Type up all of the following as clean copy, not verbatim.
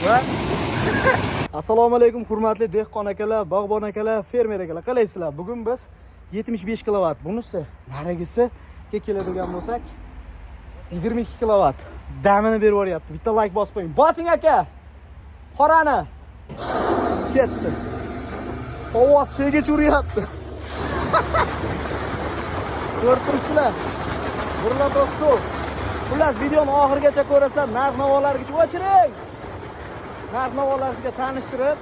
va assalomu alaykum hurmatli dehqon akalar, bog'bon akalar, fermer akalar. Qalaysizlar? Bugun biz 75 kilovat, bunisi narigisiga keladigan bo'lsak 22 kilovat damini berib yuboryapti. Bitta like bosib qo'ying. Bosing aka. Qorani. Ketdi. Ovoz shega churyapti. Ko'rib turibsizlar. Burlar do'stlar. Xullas videoni oxirigacha ko'rasizlar. Narx-navolarga o'chiring. Narx-navolarga tanishtirib,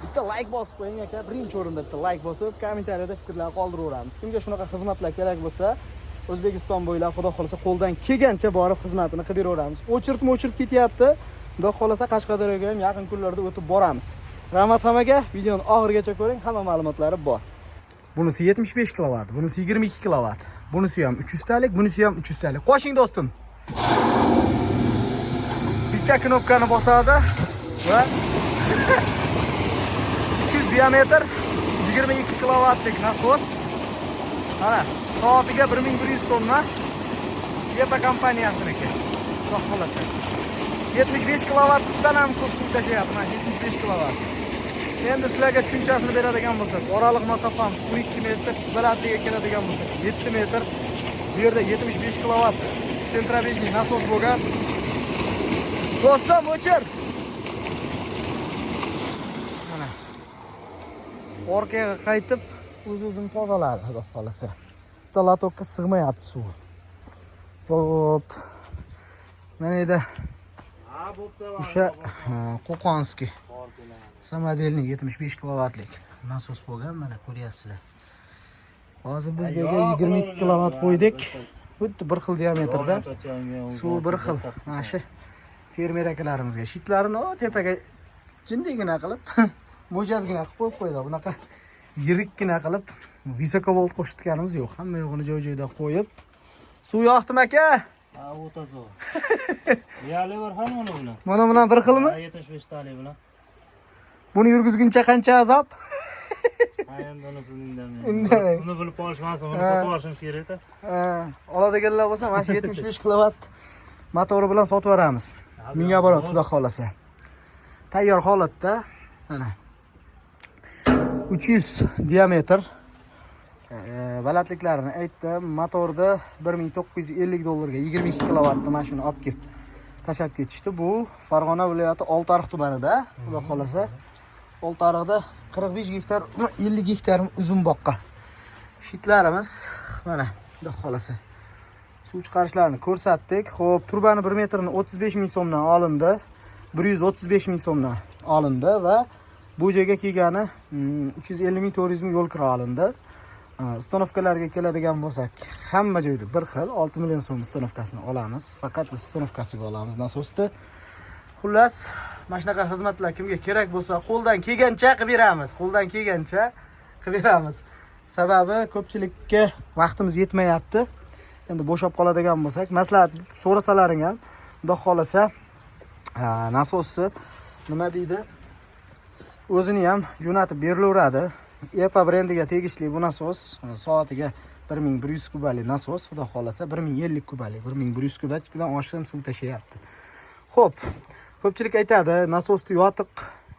bitta like bosib qo'ying aka. Birinchi o'rinda bitta like bosib, kommentariyada fikrlar qoldiraveramiz. Kimga shunaqa xizmatlar kerak bo'lsa, O'zbekiston bo'ylab xudo xolasa qo'ldan kelgancha borib xizmatini qilib beraveramiz. O'chirib ketyapti. Xudo xolasa Qashqadaryoga ham yaqin kunlarda o'tib boramiz. Rahmat hammaga. Videoni oxirigacha ko'ring, hamma ma'lumotlari bor. Bunisi 75 kilovat, bunisi 22 kilovat. Bunisi ham 300 talik, bunisi ham 300 talik. Qo'shing do'stim. Bitta knopkani bosadi va 300 diametr 22 kilovatlik nasos. Mana soatiga 1100 tonna. Yeta kompaniyasiniki. Xudo xolasa. 75 kilovatdan ham ko'p suv tashlayapman. 75 kilovat. Endi sizlarga tushunchasini beradigan bo'lsak, oraliq masofamiz 12 metr, balandligiga keladigan bo'lsak 7 metr. Bu yerda 75 kilovat sentrabejniy nasos bo'lgan. Do'stim, o'chir. Mana. Orqaga qaytib, o'z-o'zini tozaladi, xudo xolasa. Latokka sig'mayapti suv. Hop. Mana edi. O'sha Qo'qonskiy samodelniy 75 kilovatlik nasos bo'lgan, mana ko'ryapsizlar. Hozir biz bu yerga 22 kilovat qo'ydik. Xuddi bir xil diametrda suv bir xil. Mana shu fermer akalarimizga shitlarini tepaga jindigina qilib, mo'jazgina qilib qo'yib qo'ydi. Bunaqa yirikkina qilib visokovolt qo'shitganimiz yo'q. Hamma yo'g'ini joy-joyida qo'yib. Suv yoqdimi aka? Ha, o'ta zo'r. Reali bir xil mana buni. Mana bilan bir xilmi? 75 talik bilan. Buni yurgizguncha qancha azob? Ha, endi uni indamay. Uni bilib olishmasin, uni sotib olishimiz kerak-da. Ha, oladiganlar bo'lsa, mana shu 75 kilovat motori bilan sotib beramiz. Mingga boradi, xudo xolasa. Tayyor holatda, mana 300 diametr balandliklarini aytdim. Motorda 1950 dollarga 22 kilovatni mashina olib kelib tashab ketishdi. Bu Farg'ona viloyati Oltiariq tumanida, xudo xolasa. Oltiariqda 45 gektar, 50 gektar uzun boqqan. Shitlarimiz mana, xudo xolasa. Suv chiqarishlarini ko'rsatdik. Xo'p, turbani 1 metrini 35 ming so'mdan olindi. 135 ming so'mdan olindi va bu joyga kelgani 350 ming 400 ming yo'l kira olindi. Ustanovkalarga keladigan bo'lsak, hamma joyda bir xil 6 million so'm ustanovkasini olamiz. Faqat biz ustanovkasiga olamiz nasosni. Xullas, mana shunaqa xizmatlar kimga kerak bo'lsa, qo'ldan kelgancha qilib beramiz. Qo'ldan kelgancha qilib beramiz. Sababi ko'pchilikka vaqtimiz yetmayapti. Endi bo'shab qoladigan bo'lsak, maslahat so'rasalaring ham, xudo xolasa, nasosni nima deydi? O'zini ham jo'natib berilaveradi. EPA brendiga tegishli bu nasos soatiga 1100 kubalik nasos, xudo xolasa 1050 kubalik, 1100 kubakdan oshiq suv tashlayapti. Xo'p, ko'pchilik aytadi, nasosni yotiq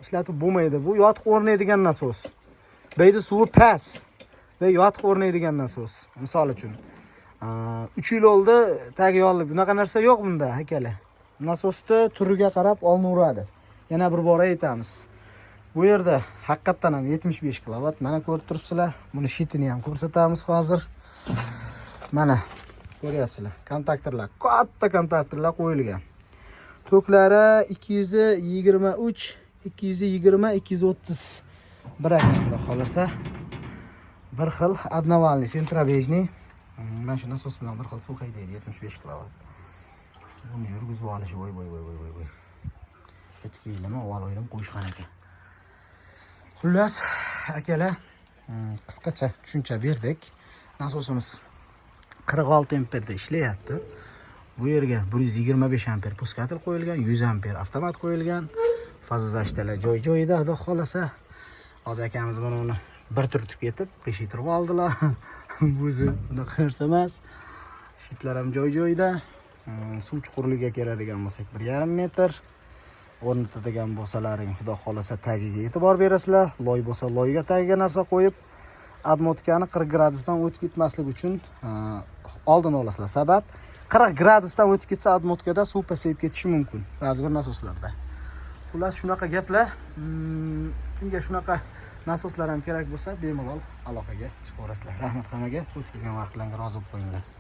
ishlatib bo'lmaydi. Bu yotiq o'rnaydigan nasos. Beydi suvi past va yotiq o'rnaydigan nasos. Misol uchun 3 yil oldi tagi yollib. Bunaqa narsa yo'q bunda, akalar. Nasosni turiga qarab olinaveradi. Yana bir bor aytamiz. Bu yerda haqiqatan ham 75 kilovat. Mana ko'rib turibsizlar. Buni shitini ham ko'rsatamiz hozir. Mana ko'ryapsizlar. Kontaktorlar, katta kontaktorlar qo'yilgan. Toklari 223, 220, 230 birakda xolasa. Bir xil одновальный sentrabejniy. Mana shu nasos bilan bir xil suv haydaydi 75 kilovat. Buni yurgizib olish voy. Ketkiyilimi, o'g'il qo'yishgan ekan. Xullas, akalar, qisqacha tushuncha berdik. Nasosimiz 46 amperda ishlayapti. Bu yerga 125 amper puskatel qo'yilgan, 100 amper avtomat qo'yilgan. Faza zashtalar joy-joyida, xudo xolasa. Hozir akamiz buni bir turtib ketib, peshirib oldilar. O'zi bunaqa narsa emas. Shitlar ham joy-joyida. Suv chuqurligiga keladigan bo'lsak 1,5 metr. o'rnatadigan bo'lsalaring, xudo xolasa tagiga e'tibor berasizlar. Loy bo'lsa loyga tagiga narsa qo'yib, admotkani 40 gradusdan o'tib ketmasligi uchun oldin olasizlar. Sabab 40 gradusdan o'tib ketsa admotkada suv pasayib ketishi mumkin ba'zi bir nasoslarda. Xullas shunaqa gaplar. Kimga shunaqa nasoslar ham kerak bo'lsa, bemalol aloqaga chiqaverasizlar. Rahmat hammaga. O'tkazgan vaqtlaringizga rozi bo'lib qo'yinglar.